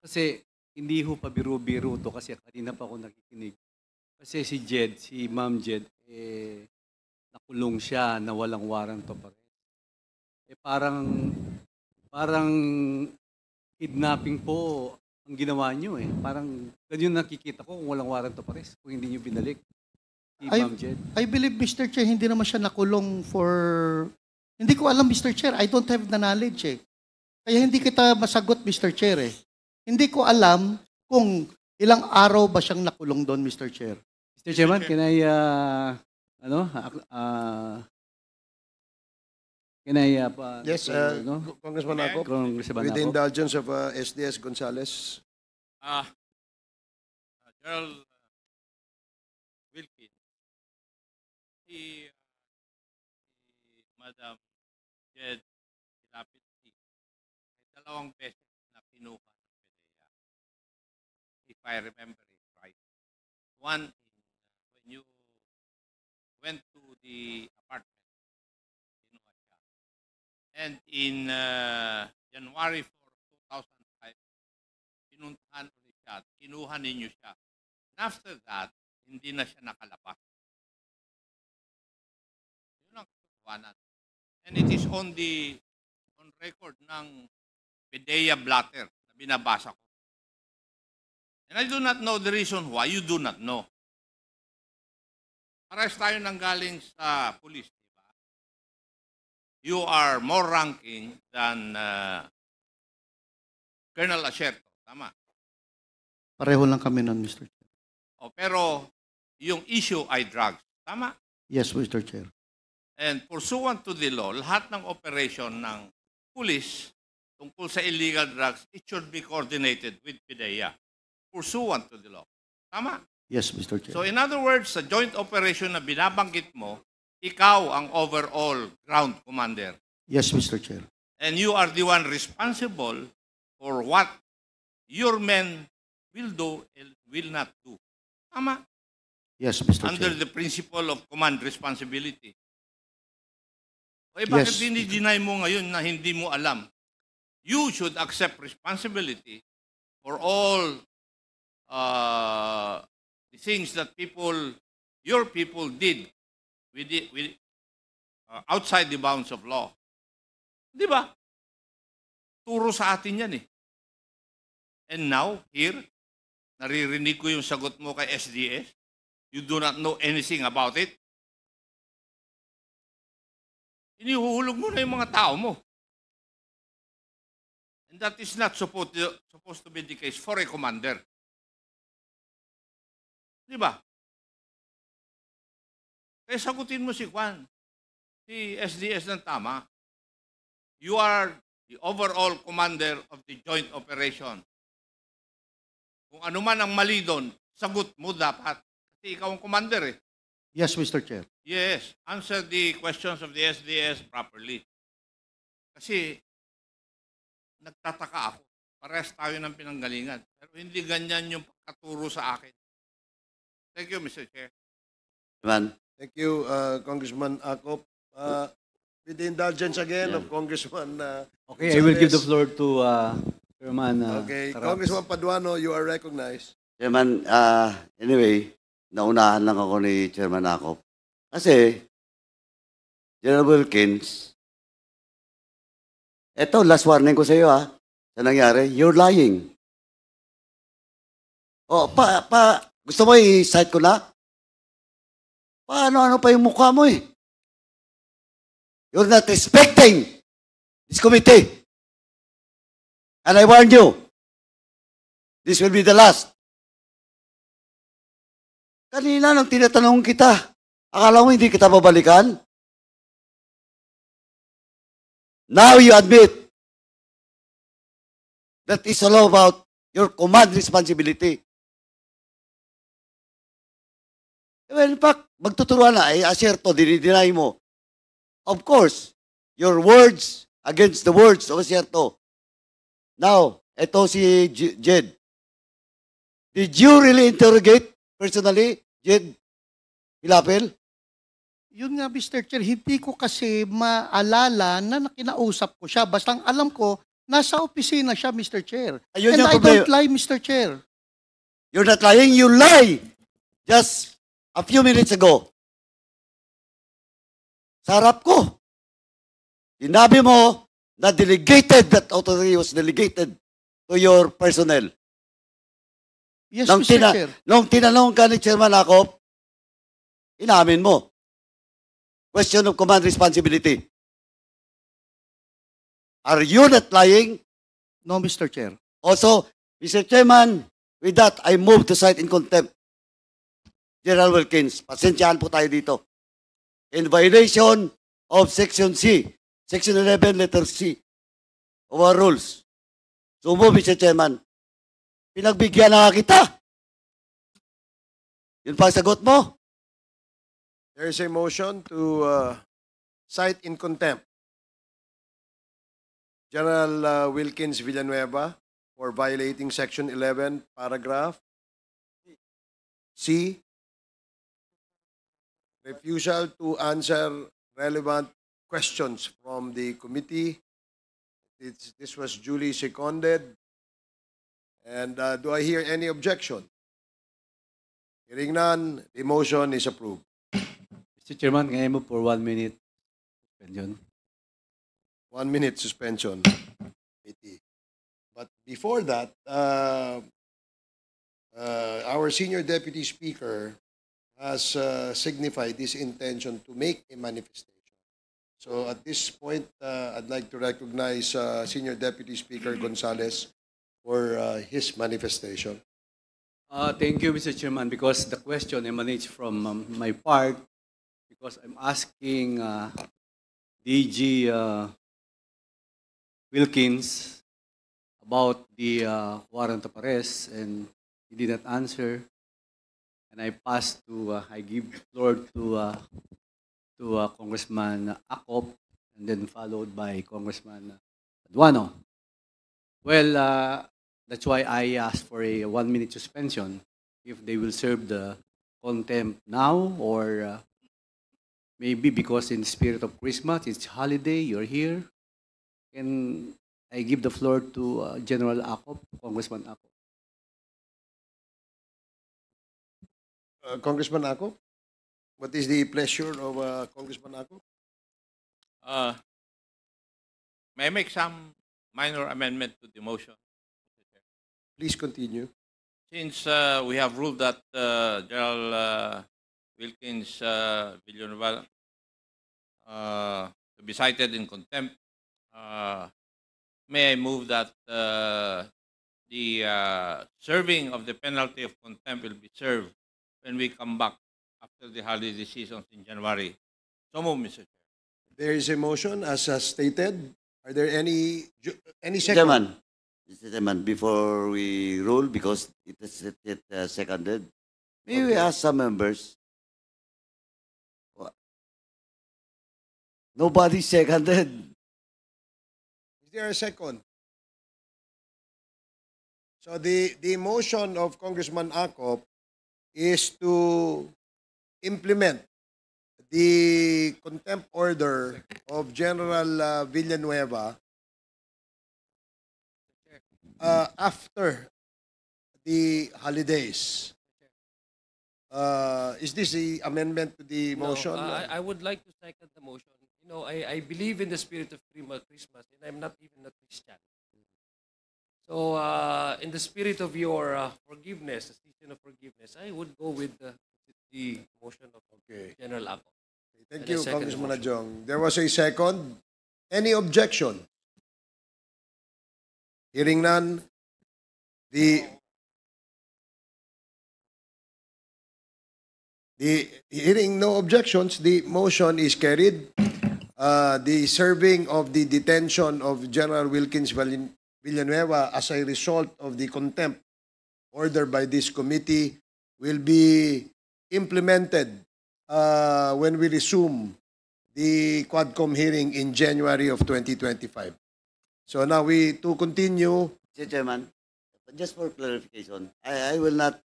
Kasi hindi ho pa biro-biro to kasi kanina pa ako nakikinig. Kasi si Jed, si Ma'am Jed, nakulong siya na walang warrant of arrest. Parang kidnapping po ang ginawa niyo eh. Parang ganyan nakikita ko kung walang warrant of arrest kung hindi niyo binalik si Ma'am Jed. I believe, Mr. Chair, hindi naman siya nakulong for... Hindi ko alam, Mr. Chair. I don't have the knowledge eh. Kaya hindi kita masagot, Mr. Chair eh. Hindi ko alam kung ilang araw ba siyang nakulong doon, Mr. Chair. Mr. Chairman, can I, Yes, Congressman Ako, with the indulgence of SDS Gonzales. Gerald Wilkin, si Madam Jed Lapid, may dalawang beses na kinuha ng PDEA, if I remember it right. One, when you went to the apartment, kinuha siya. And in January 4, 2005, pinuntahan ulit siya, kinuha ninyo siya. And after that, hindi na siya nakalabas. Yun ang katotohanan. And it is on record ng PDEA blatter na binabasa ko. And I do not know the reason why. You do not know. Parehas tayo nanggaling sa police, di ba? You are more ranking than Colonel Asherto. Tama? Pareho lang kami nun, Mr. Chair. Pero yung issue ay drugs. Tama? Yes, Mr. Chair. And pursuant to the law, lahat ng operation ng police tungkol sa illegal drugs, it should be coordinated with PDEA. Pursuant to the law. Tama? Yes, Mr. Chair. So in other words, sa joint operation na binabanggit mo, ikaw ang overall ground commander. Yes, Mr. Chair. And you are the one responsible for what your men will do and will not do. Tama? Yes, Mr. Under Chair. the principle of command responsibility. Bakit Yes. dinideny mo ngayon na hindi mo alam? You should accept responsibility for all the things that your people did outside the bounds of law. Di ba? Turo sa atin yan eh. And now, here, naririnig ko yung sagot mo kay SDS. You do not know anything about it. Inihuhulog mo na yung mga tao mo. And that is not supposed to be the case for a commander. Di ba? Kaya sagutin mo si Juan, si SDS ng tama. You are the overall commander of the joint operation. Kung ano man ang mali doon, sagot mo dapat. Kasi ikaw ang commander eh. Yes, Mr. Chair. Yes, answer the questions of the SDS properly. Kasi nagtataka ako. Parehas tayo ng pinanggalingan. Pero hindi ganyan yung pagkaturo sa akin. Thank you, Mr. Chair. Thank you, Congressman Akop. With the indulgence again of Congressman Okay, I will give the floor to Chairman Okay, Taraps. Congressman Paduano, you are recognized. Chairman, anyway, naunahan lang ako ni Chairman Akop. Kasi, General Wilkins, eto, last warning ko sa iyo sa nangyari, you're lying. Gusto mo i-cite ko na? Paano pa yung mukha mo eh? You're not respecting this committee. And I warn you, this will be the last. Kanina nang tinatanong kita, akala mo hindi kita babalikan? Now you admit that it's all about your command responsibility. Well, in fact, magtuturuan na, Asherto, dinideny mo. Of course, your words against the words of Asherto. Now, eto si Jed. Did you really interrogate personally, Jed Hilapel? Yun nga, Mr. Chair, hindi ko kasi maalala na nakinausap ko siya. Basta ang alam ko, Nasa opisina siya, Mr. Chair. Ayun And yung I problema. don't lie, Mr. Chair. You're not lying, you lie! Just a few minutes ago. Sa harap ko. Sinabi mo na delegated, that authority was delegated to your personnel. Yes, Nung Mr. Chair. Nung tinanong ka ni Chairman Acop, inamin mo. Question of command responsibility. Are you not lying? No, Mr. Chair. Also, Mr. Chairman, with that, I move to cite in contempt General Wilkins. Pasensyahan po tayo dito. In violation of Section C, Section 11, letter C, of our rules. So move, Mr. Chairman. Pinagbigyan na nga kita. Yun pa ang sagot mo? There is a motion to cite in contempt General Wilkins Villanueva for violating Section 11, paragraph C, refusal to answer relevant questions from the committee. This was duly seconded. And do I hear any objection? Hearing none, the motion is approved. Mr. Chairman, can I move for 1 minute? Suspension. 1 minute suspension. But before that, our senior deputy speaker has signified his intention to make a manifestation. So at this point, I'd like to recognize Senior Deputy Speaker Gonzales for his manifestation. Thank you, Mr. Chairman, because the question emanates from my part, because I'm asking DG Wilkins about the warrant of arrest, and he did not answer. And I I give the floor to Congressman Acop, and then followed by Congressman Aduano. Well, that's why I asked for a 1 minute suspension, if they will serve the contempt now, or maybe because in the spirit of Christmas, it's holiday, you're here. And I give the floor to General Acop, Congressman Acop. Congressman Ako, what is the pleasure of Congressman Ako? May I make some minor amendment to the motion? Please continue. Since we have ruled that General Wilkins Villanueva to be cited in contempt, may I move that the serving of the penalty of contempt will be served when we come back after the holiday seasons in January. So move, Mr. Chair. There is a motion as stated. Are there any second? Chairman, Mr. Chairman, before we rule, because it is seconded, may we ask some members? Nobody seconded. Is there a second? So the motion of Congressman Acop is to implement the contempt order of General Villanueva after the holidays. Is this the amendment to the motion? No, I would like to second the motion. You know, I believe in the spirit of Christmas, and I'm not even a Christian. So, in the spirit of your forgiveness, the season of forgiveness, I would go with the motion of General Ako. Thank And you, I second the Congressman motion. Adjong. There was a second. Any objection? Hearing none, hearing no objections, the motion is carried. The serving of the detention of General Wilkins Villanueva as a result of the contempt ordered by this committee will be implemented when we resume the Quadcom hearing in January of 2025. So now to continue. Mr. Chairman, just for clarification, I will not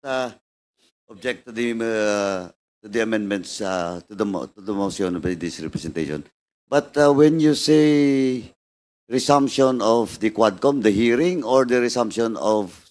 object to the amendments to the motion by this representation. But when you say resumption of the Quadcom, the hearing, or the resumption of